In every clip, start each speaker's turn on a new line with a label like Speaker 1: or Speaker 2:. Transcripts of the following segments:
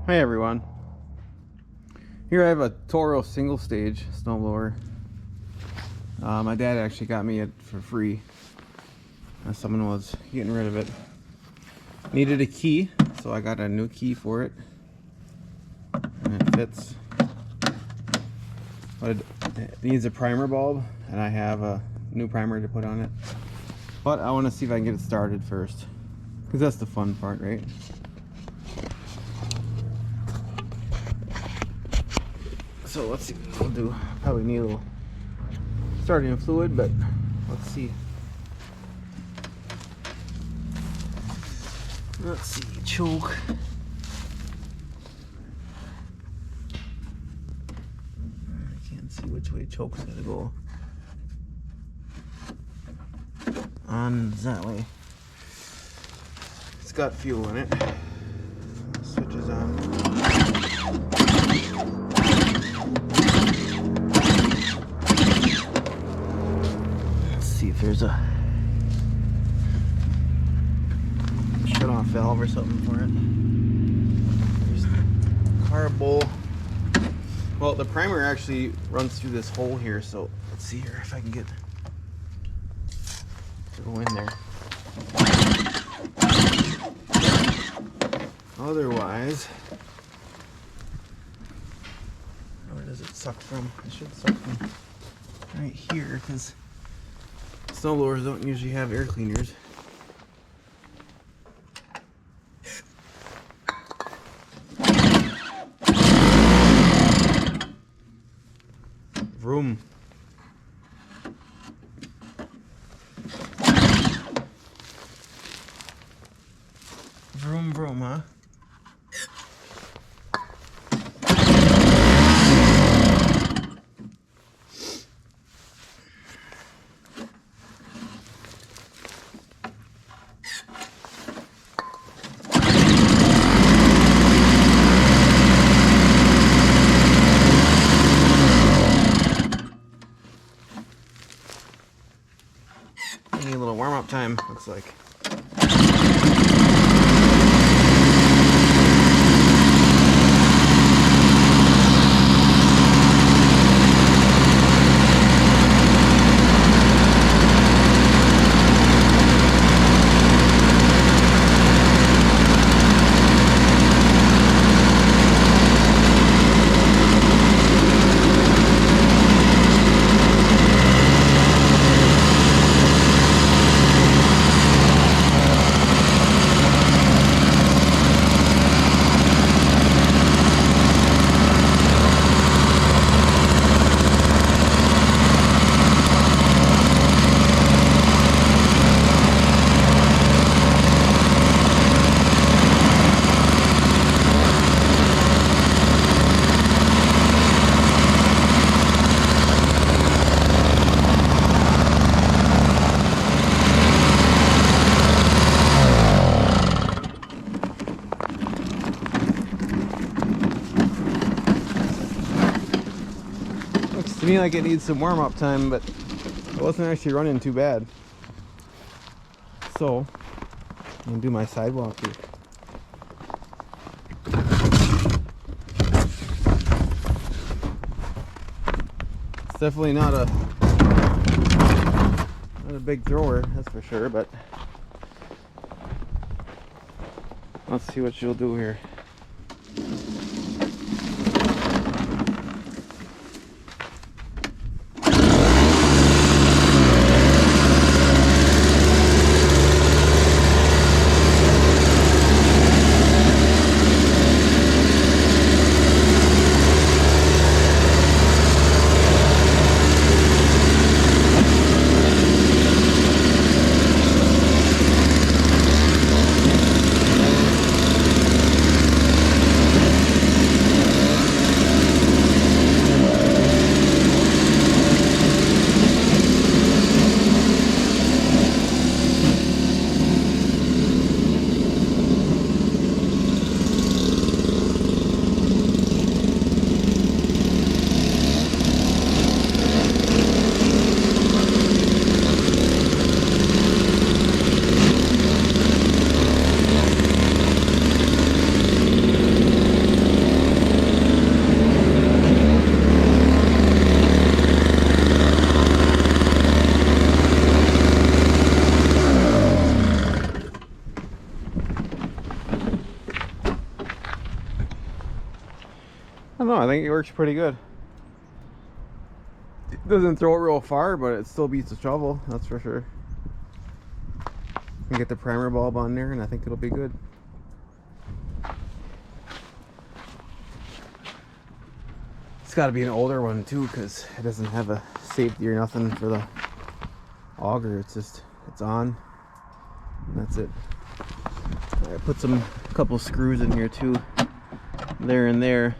Speaker 1: Hey everyone. Here I have a Toro single stage snowblower. My dad actually got me it for free. Someone was getting rid of it. Needed a key, so I got a new key for it. And it fits. But it needs a primer bulb, and I have a new primer to put on it. But I want to see if I can get it started first, because that's the fun part, right? So let's see what we'll do. Probably need a little starting fluid, but let's see. Let's see, choke. I can't see which way choke's gonna go. On that way. It's got fuel in it. Switches on. See if there's a shut off valve or something for it. There's the carb bowl. Well, the primer actually runs through this hole here, so let's see here if I can get to go in there. Otherwise, where does it suck from? It should suck from right here, because snowblowers don't usually have air cleaners. Vroom. Vroom vroom, huh? Need a little warm-up time, looks like. Looks to me like it needs some warm-up time, but it wasn't actually running too bad. So, I'm gonna do my sidewalk here. It's definitely not a big thrower, that's for sure, but let's see what she'll do here. don't know, I think it works pretty good. It doesn't throw it real far, but it still beats the shovel, that's for sure. You can get the primer bulb on there and I think it'll be good. It's got to be an older one too, because it doesn't have a safety or nothing for the auger. It's on and that's it. I put a couple screws in here too, there and there,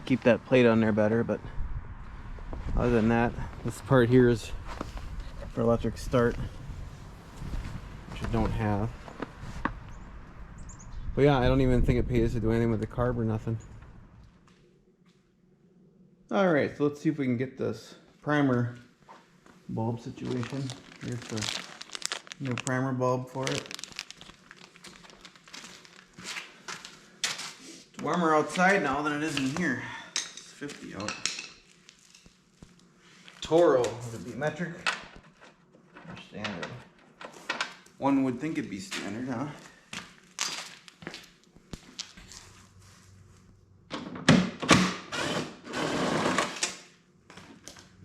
Speaker 1: keep that plate on there better. But other than that, this part here is for electric start, which I don't have. But yeah, I don't even think it pays to do anything with the carb or nothing. Alright, so let's see if we can get this primer bulb situation. Here's the new primer bulb for it. It's warmer outside now than it is in here. It's 50 out. Toro, would it be metric or standard? One would think it'd be standard, huh?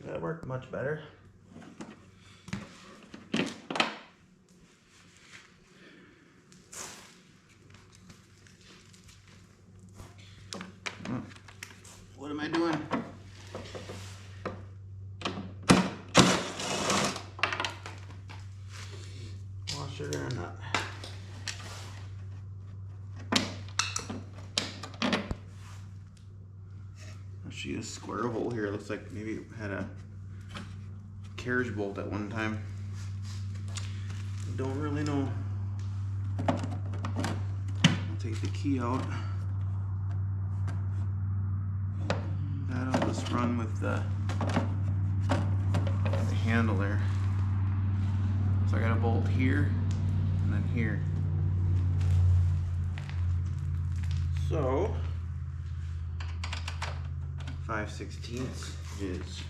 Speaker 1: That worked much better. What am I doing? Washer or not? Actually, a square hole here. Looks like maybe it had a carriage bolt at one time. Don't really know. I'll take the key out. That'll just run with the handle there. So I got a bolt here and then here. So 5/16 is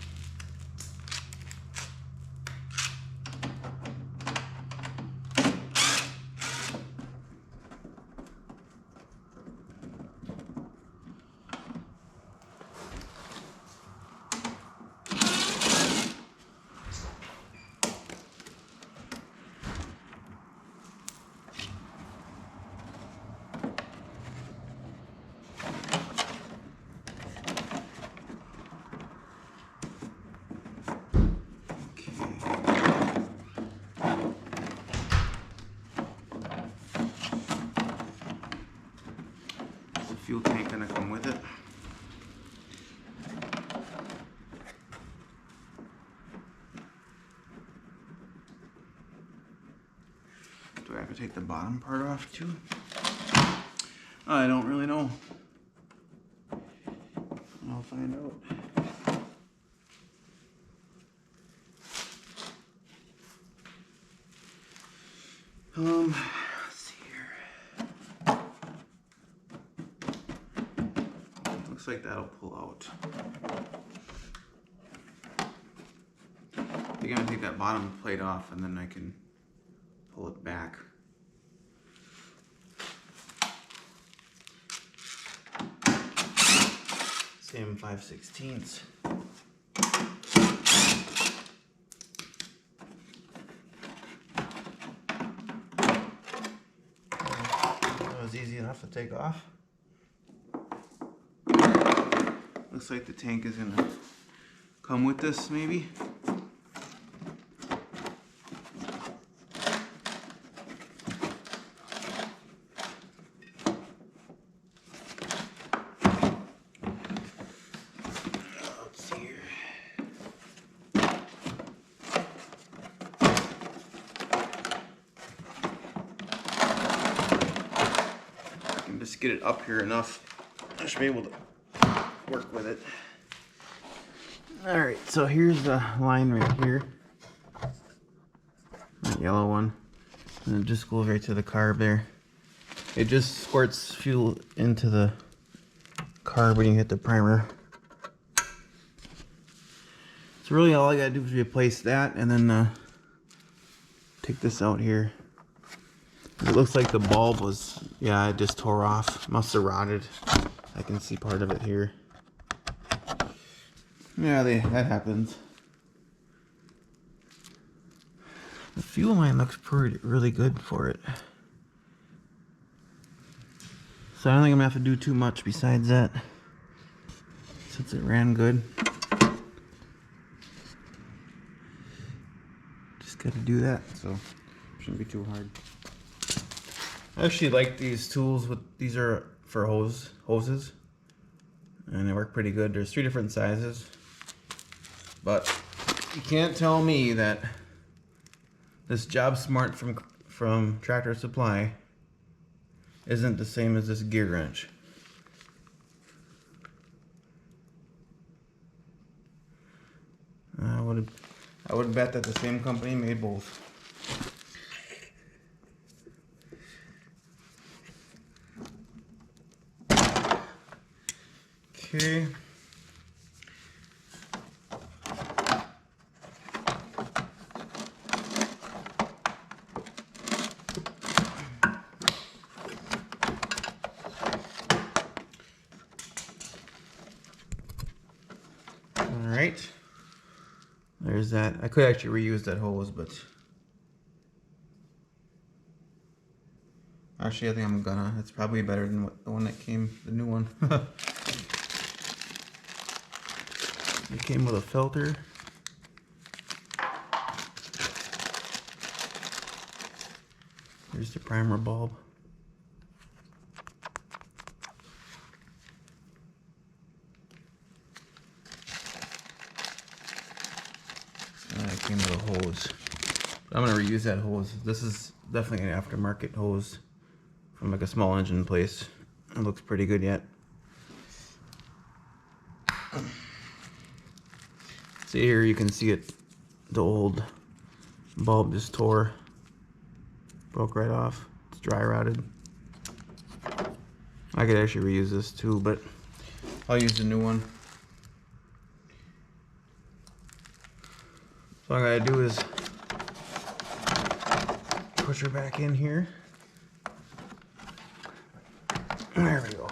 Speaker 1: fuel tank gonna come with it. Do I have to take the bottom part off too? I don't really know. I'll find out. Let's see here. Looks like that'll pull out. I think I'm gonna take that bottom plate off and then I can pull it back. Same 5/16. That was easy enough to take off. Looks like the tank is gonna come with this, maybe. Let's see here. I can just get it up here enough. I should be able to work with it. Alright, so here's the line right here. That yellow one. And it just goes right to the carb there. It just squirts fuel into the carb when you hit the primer. So really all I gotta do is replace that and then take this out here. It looks like the bulb was, yeah, it just tore off. Must have rotted. I I can see part of it here. Yeah, that happens. The fuel line looks really good for it. So I don't think I'm gonna have to do too much besides that, since it ran good. Just gotta do that, so shouldn't be too hard. I actually like these tools. These are for hoses, and they work pretty good. There's 3 different sizes, but you can't tell me that this Job Smart from Tractor Supply isn't the same as this gear wrench. I would bet that the same company made both. Okay. Alright, there's that. I could actually reuse that hose, but actually I think I'm gonna. It's probably better than the one that came, the new one. It came with a filter. Here's the primer bulb. And it came with a hose. I'm gonna reuse that hose. This is definitely an aftermarket hose from like a small engine place. It looks pretty good yet. See here, you can see it. The old bulb just tore, broke right off. It's dry rotted. I could actually reuse this too, but I'll use the new one. So all I gotta do is push her back in here. There we go.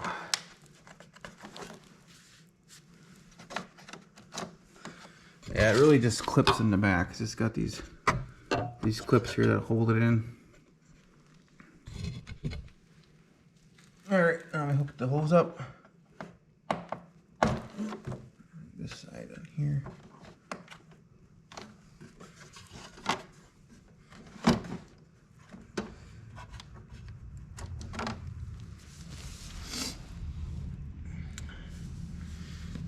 Speaker 1: Yeah, it really just clips in the back. It's just got these clips here that hold it in. Alright, now we hook the hose up. This side on here.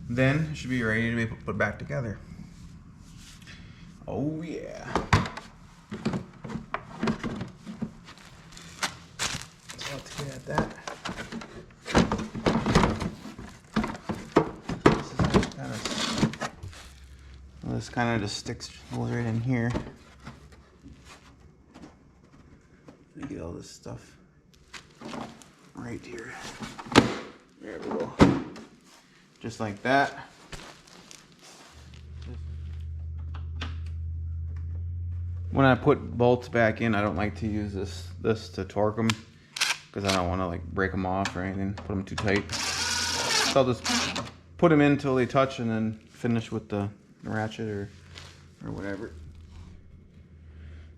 Speaker 1: Then it should be ready to be put back together. Oh yeah. So let's get at that. This kind of just sticks, goes right in here. Let me get all this stuff right here. There we go. Just like that. When I put bolts back in, I don't like to use this to torque them because I don't want to like break them off or anything, put them too tight. So I'll just put them in until they touch and then finish with the ratchet or whatever.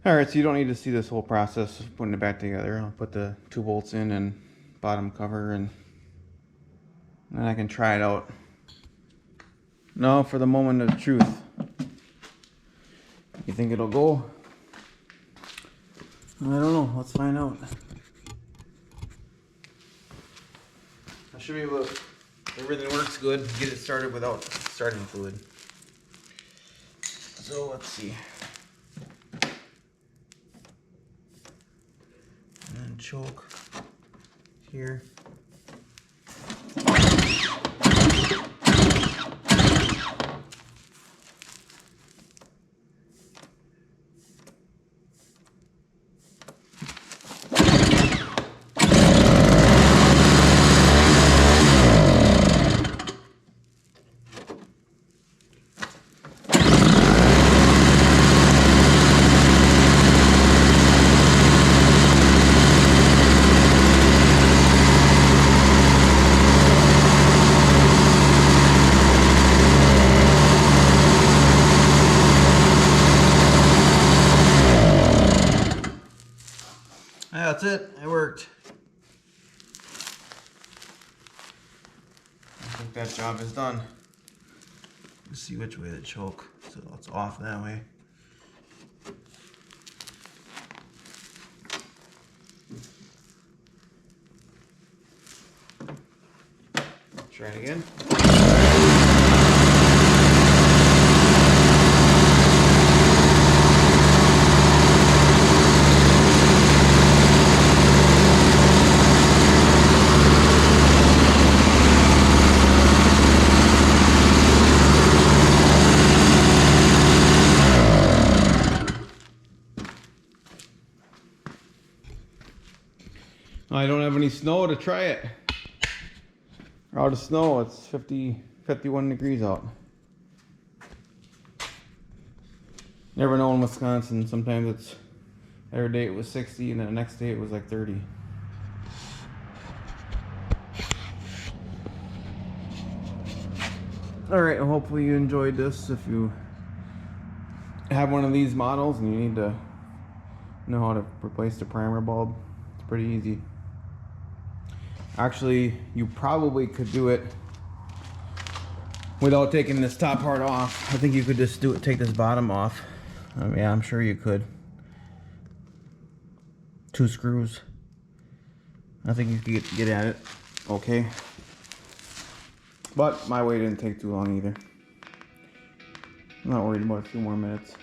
Speaker 1: Alright, so you don't need to see this whole process of putting it back together. I'll put the 2 bolts in and bottom cover, and then I can try it out. Now for the moment of truth. You think it'll go? I don't know. Let's find out. I should be able to, if everything works good, get it started without starting fluid. So let's see. And then choke here. that's it. It worked. I think that job is done. Let's see which way to choke. So it's off that way. Try it again. I don't have any snow to try it. We're out of snow. It's 51 degrees out. Never know in Wisconsin. Sometimes it's every day it was 60 and then the next day it was like 30. Alright, well, hopefully you enjoyed this. If you have one of these models and you need to know how to replace the primer bulb, it's pretty easy. Actually, you probably could do it without taking this top part off. I think you could just take this bottom off. Yeah, I'm sure you could. 2 screws. I think you could get at it okay. But my way didn't take too long either. I'm not worried about a few more minutes.